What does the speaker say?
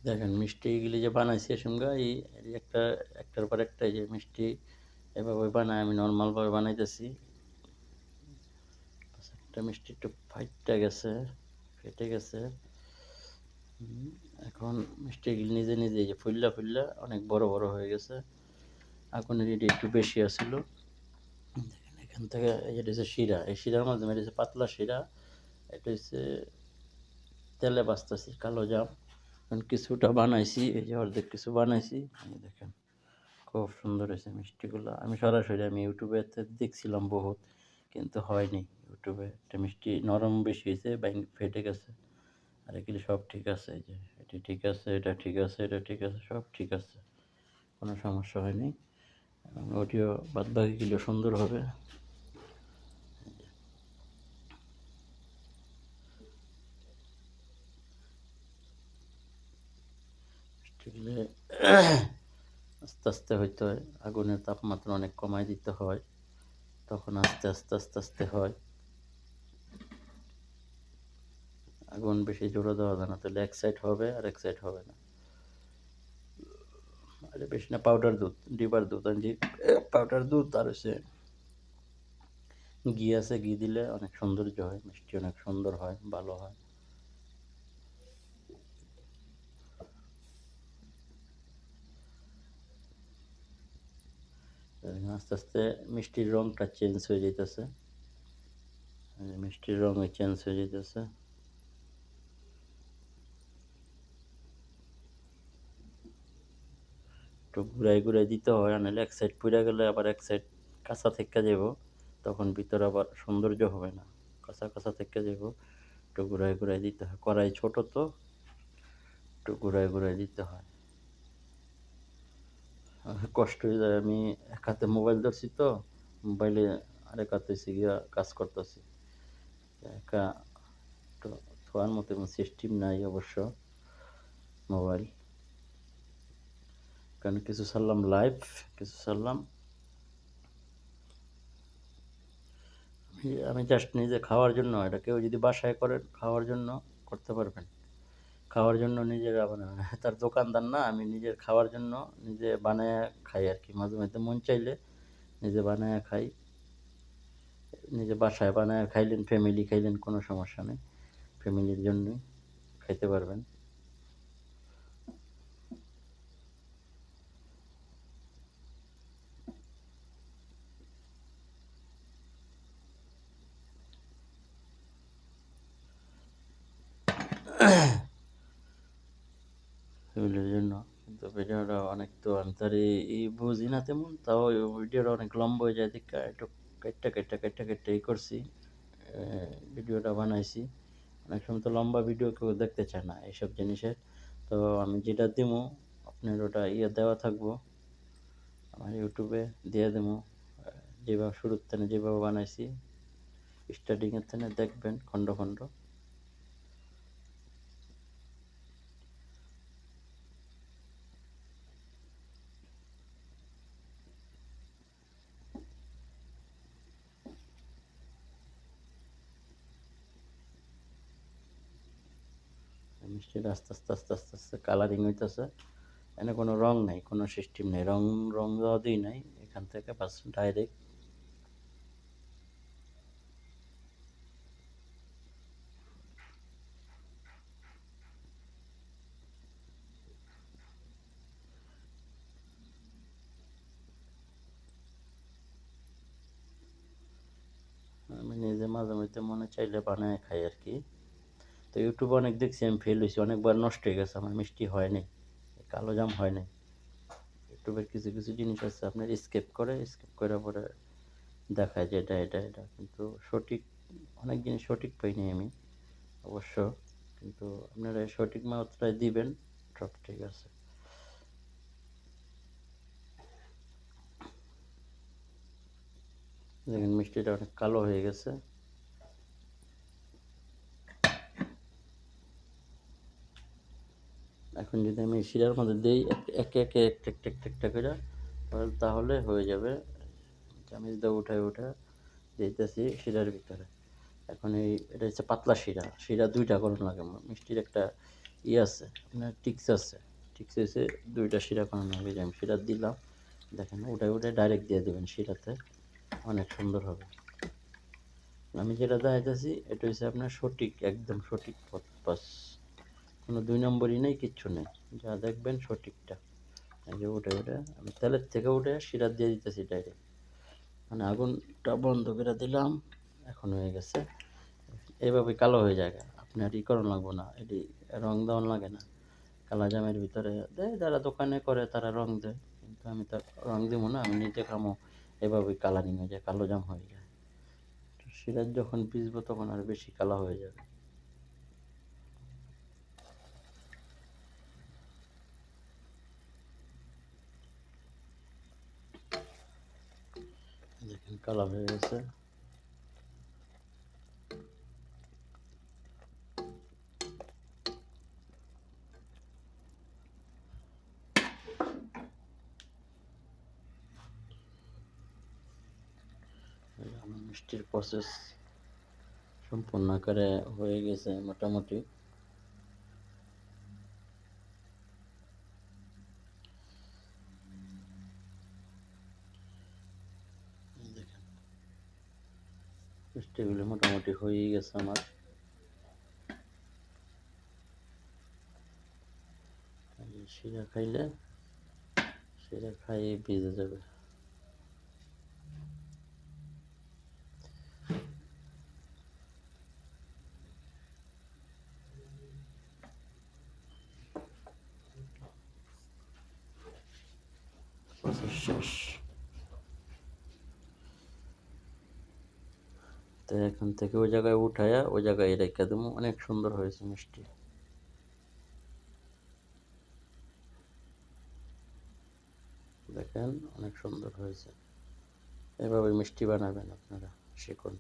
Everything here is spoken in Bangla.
দেখেন মিষ্টিগুলি যে বানাইছি সঙ্গে এই একটা একটার পর একটা যে মিষ্টি এভাবে বানায় আমি নর্মালভাবে বানাইতেছি। একটা মিষ্টি একটু ফাইটটা গেছে, ফেটে গেছে। এখন মিষ্টিগুলি নিজে নিজে যে ফুললা ফুললা অনেক বড় বড় হয়ে গেছে। আগুনের এটা একটু বেশি আছিল। দেখেন এখান থেকে এটা হচ্ছে শিরা, এই শিরার মাধ্যমে এটা হচ্ছে পাতলা শিরা, এটা হচ্ছে তেলে ভাজতেছি কালো জাম। কিছুটা বানাইছি, এই যে অর্ধেক কিছু বানাইছি, দেখেন খুব সুন্দর হয়েছে মিষ্টিগুলো। আমি সরাসরি ইউটিউবে দেখছিলাম বহুত, কিন্তু হয়নি। ইউটিউবে একটা মিষ্টি নরম বেশি হয়েছে, ফেটে গেছে। আর এগুলি সব ঠিক আছে, এই যে এটি ঠিক আছে, এটা ঠিক আছে, এটা ঠিক আছে, সব ঠিক আছে, কোনো সমস্যা হয়নি। এবং অডিও বাদ বাকিগুলো সুন্দর হবে। মিষ্টিগুলো আস্তে আস্তে হইতে হয়, আগুনের তাপমাত্রা অনেক কমায় দিতে হয়, তখন আস্তে আস্তে আস্তে আস্তে হয়। আগুন বেশি জোরে দেওয়া যায় না, তাহলে এক সাইড হবে আর এক সাইড হবে না। আরে বেশি না, পাউডার দুধ, ডিবার দুধ আনছি, পাউডার দুধ আর হচ্ছে ঘি আছে, ঘি দিলে অনেক সৌন্দর্য হয়, মিষ্টি অনেক সুন্দর হয়, ভালো হয়। আস্তে আস্তে মিষ্টির রংটা চেঞ্জ হয়ে যেতেছে, মিষ্টির রং চেঞ্জ হয়ে যেতেছে। একটু ঘুরাই ঘুরাই দিতে হয়, নাহলে এক সাইড পুড়ে গেলে আবার এক সাইড কাঁচা থেকে যাব, তখন ভিতরে আবার সৌন্দর্য হবে না, কাঁচা কাঁচা থেকে যাব। একটু ঘুরাই ঘুরাই দিতে হয়, কড়াই ছোট তো, একটু ঘুরাই ঘুরাই দিতে হয়। কষ্ট হয়ে যায়, আমি এক হাতে মোবাইল ধরছি তো, মোবাইলে আরেক হাতে গিয়া কাজ করতেছি, একা তো থোয়ার মতো সিস্টেম নাই অবশ্য মোবাইল। কারণ কিছু ছাড়লাম লাইভ, কিছু ছাড়লাম আমি জাস্ট নিজে খাওয়ার জন্য। এটা কেউ যদি বাসায় করেন খাওয়ার জন্য করতে পারবেন, খাওয়ার জন্য নিজের তার দোকানদার না, আমি নিজের খাওয়ার জন্য নিজে বানায় খাই আর কি। মাঝে মধ্যে মন চাইলে নিজে বানায় খাই, নিজে বাসায় বানায় খাইলেন, ফ্যামিলি খাইলেন, কোনো সমস্যা নেই, ফ্যামিলির জন্যই খাইতে পারবেন। ফ্যামিলির জন্য। কিন্তু ভিডিওটা অনেক, তো আমি তার এই বুঝি না তেমন, তাও ভিডিওটা অনেক লম্বা হয়ে যায় দেখা, একটু কাটটা কাটটা কাটটা কাটটা করছি, ভিডিওটা বানাইছি। অনেক সময় তো লম্বা ভিডিও কেউ দেখতে চায় না এইসব জিনিসের। তো আমি যেটা দিমু আপনার ওটা দেওয়া থাকবো আমার ইউটিউবে, দিয়ে দেবো। যেভাবে শুরুর থেকে যেভাবে বানাইছি, স্টার্টিংয়ের থেকে দেখবেন খণ্ড খণ্ড। মিষ্টিটা আস্তে আস্তে আস্তে আস্তে আস্তে কালারিং হইতেছে। এখানে কোনো রং নাই, কোনো সিস্টেম নেই, রং রং দেওয়া দিই নাই, এখান থেকে বাস ডাইরেক্ট। আমি নিজে মাঝে মধ্যে মনে চাইলে বানায় খাই আর কি। তো ইউটিউবে অনেক দেখছি আমি, ফেল হয়েছি অনেকবার, নষ্ট হয়ে গেছে আমার, মিষ্টি হয় নাই, কালো জাম হয় নাই। ইউটিউবের কিছু কিছু জিনিস আছে আপনার স্কেপ করে, স্কেপ করার পরে দেখায় যে এটা এটা এটা, কিন্তু সঠিক অনেক জিনিস সঠিক পাইনি আমি অবশ্য। কিন্তু আপনারা সঠিক মাত্রায় দিবেন, সব ঠিক আছে। দেখেন মিষ্টিটা অনেক কালো হয়ে গেছে। এখন যদি আমি শিরার মধ্যে দিই একে একে একটা একটা একটা একটা করে, তাহলে হয়ে যাবে। চামিচ দিয়ে উঠায় উঠে দিতেছি শিরার ভিতরে। এখন এটা হচ্ছে পাতলা শিরা, শিরা দুইটা করণ লাগে, মিষ্টির একটা আছে আপনার টিক্স আছে। টিক্স হয়েছে 2টা শিরা করানো হবে, যে আমি শিরা দিলাম, দেখেন উঠায় ডাইরেক্ট দিয়ে দেবেন শিরাতে, অনেক সুন্দর হবে। আমি যেটা দেখাইতেছি এটা হচ্ছে আপনার সঠিক, একদম সঠিক পথ, বাস কোনো 2 নম্বরই নেই, কিচ্ছু নেই, যা দেখবেন সঠিকটা। এই যে উঠে আমি তেলের থেকে উঠে শিরা দিয়ে দিতেছি ডাইরেক্ট, মানে আগুনটা বন্ধ করে দিলাম, এখন হয়ে গেছে। এইভাবে কালো হয়ে যায়, আপনার ই করানো লাগবে না, এটি রং দেওয়ান লাগে না। কালা জামের ভিতরে দেয় যারা দোকানে করে, তারা রং দেয়, কিন্তু আমি তো রং দিব না, আমি নিজে খামো, এভাবেই কালারিং হয়ে যায়, কালো জাম হয়ে যায়। সিরাজ যখন পিসবো তখন আর বেশি কালো হয়ে যাবে। দেখেন কালো হয়ে গেছে। আমার মিষ্টির প্রসেস সম্পূর্ণ করে হয়ে গেছে মোটামুটি। দেখেন মিষ্টিগুলো মোটামুটি হয়েই গেছে আমার। শিরা খাইলে, শিরা খাইয়ে ভিজে যাবে। প্রসেস শেষ। তো এখান থেকে ওই জায়গায় উঠায়া ওই জায়গায় রেখে দেবো, অনেক সুন্দর হয়েছে মিষ্টি। দেখেন অনেক সুন্দর হয়েছে। এভাবে মিষ্টি বানাবেন আপনারা, শিখুন।